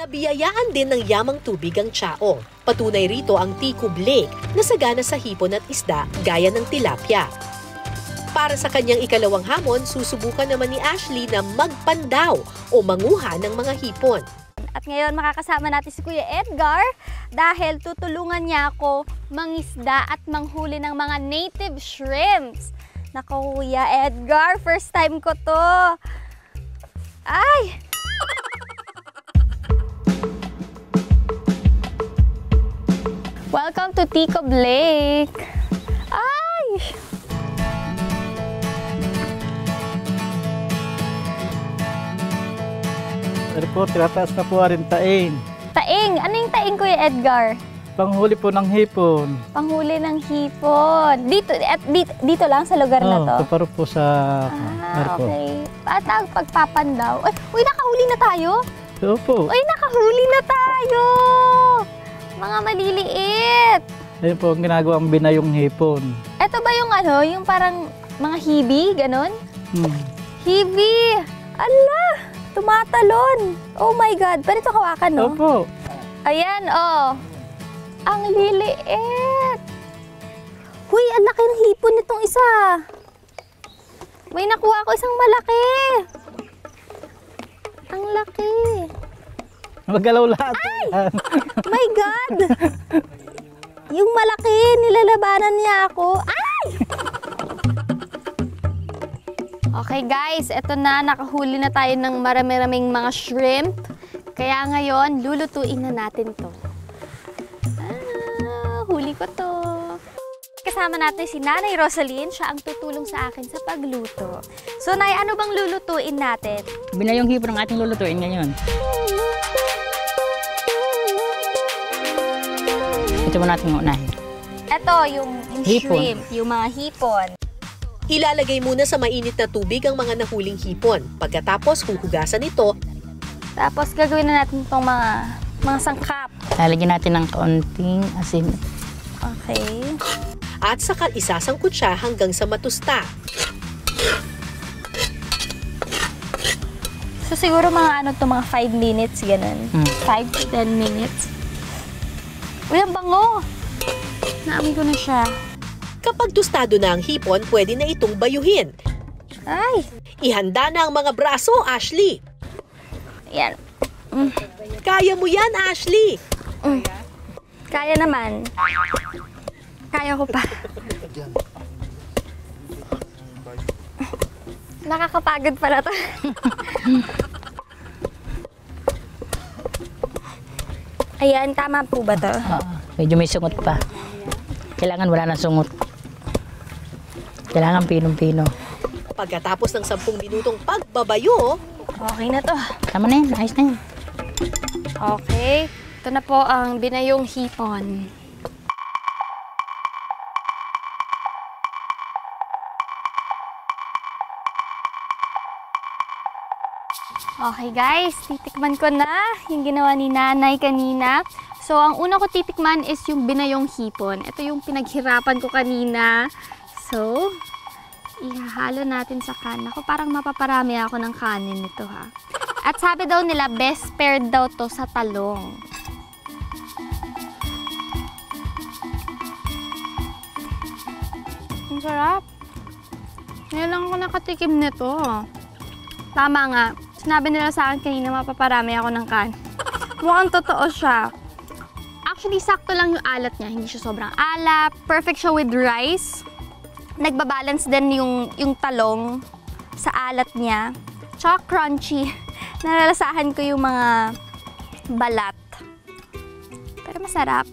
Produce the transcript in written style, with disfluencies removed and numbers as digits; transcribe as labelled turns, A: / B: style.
A: Nabiyayaan din ng yamang tubig ang Chao. Patunay rito ang Ticub Lake na sagana sa hipon at isda gaya ng tilapia. Para sa kanyang ikalawang hamon, susubukan naman ni Ashley na magpandaw o manguha ng mga hipon.
B: At ngayon makakasama natin si Kuya Edgar dahil tutulungan niya ako mangisda at manghuli ng mga native shrimps. Naku, Kuya Edgar, first time ko to. Ay! Welcome to Ticub Lake. Ay!
C: Ano po, tinataas na po rin taing.
B: Taing! Ano yung taing, Kuya Edgar?
C: Panghuli po ng hipon.
B: Panghuli ng hipon. Dito lang sa lugar na to?
C: Ito po sa Marco.
B: Okay. At ang pagpapandaw. Uy, nakahuli na tayo?
C: Ito po.
B: Uy, nakahuli na tayo! Mga maliliit.
C: Ayun po ang ginagawang binayong hipon.
B: Ito ba yung ano, yung parang mga hibi, ganon? Hibi! Ala! Tumatalon! Oh my God! Pwede ito hawakan, no?
C: Opo.
B: Ayan, oh. Ang liliit! Huy, ang laki ng hipon nitong isa. May nakuha ko isang malaki. Ang laki.
C: Magalaw lahat.
B: Ay! My God! Yung malaki, nilalabanan niya ako. Ay! Okay guys, eto na, nakahuli na tayo ng marami-raming mga shrimp. Kaya ngayon, lulutuin na natin to. Huli ko to. Kasama natin si Nanay Rosaline, siya ang tutulong sa akin sa pagluto. So Nay, ano bang lulutuin natin?
D: Binayong hipon ang ating lulutuin ngayon. Ito mo natin unahin.
B: Ito, yung shrimp, yung mga hipon.
A: Ilalagay muna sa mainit na tubig ang mga nahuling hipon. Pagkatapos, huhugasan ito.
B: Tapos gagawin na natin itong mga sangkap.
D: Lalagyan natin ng kaunting asin.
B: Okay.
A: At saka isasangkot siya hanggang sa matusta.
B: So siguro mga ano to, mga 5 minutes, ganun. 5 to 10 minutes. Uy, ang bango! Naamoy ko na siya.
A: Kapag tostado na ang hipon, pwede na itong bayuhin.
B: Ay!
A: Ihanda na ang mga braso, Ashley.
B: Yan.
A: Kaya mo yan, Ashley.
B: Kaya naman. Kaya ko pa. Nakakapagod pala to. Ayan, tama po ba to?
D: Medyo may sungot pa. Kailangan wala na sungot. Kailangan pinong-pino.
A: Pagkatapos ng 10 minutong pagbabayo,
B: Okay na to.
D: Tama na yan, ayos na yan.
B: Okay. Ito na po ang binayong hipon. Okay guys, titikman ko na yung ginawa ni Nanay kanina. So, ang una ko titikman is yung binayong hipon. Ito yung pinaghirapan ko kanina. So, ihahalo natin sa kanin. Ako parang mapaparami ako ng kanin nito ha. At sabi daw nila, best paired daw to sa talong. Ang sarap. Ngayon lang ako nakatikim nito. Tama nga. Sinabi nila sa akin kanina, mapaparami ako ng kanin. Mukhang totoo siya. Actually, sakto lang yung alat niya. Hindi siya sobrang alat. Perfect siya with rice. Nagbabalance din yung talong sa alat niya. Tsaka crunchy. Nalalasahan ko yung mga balat. Pero masarap.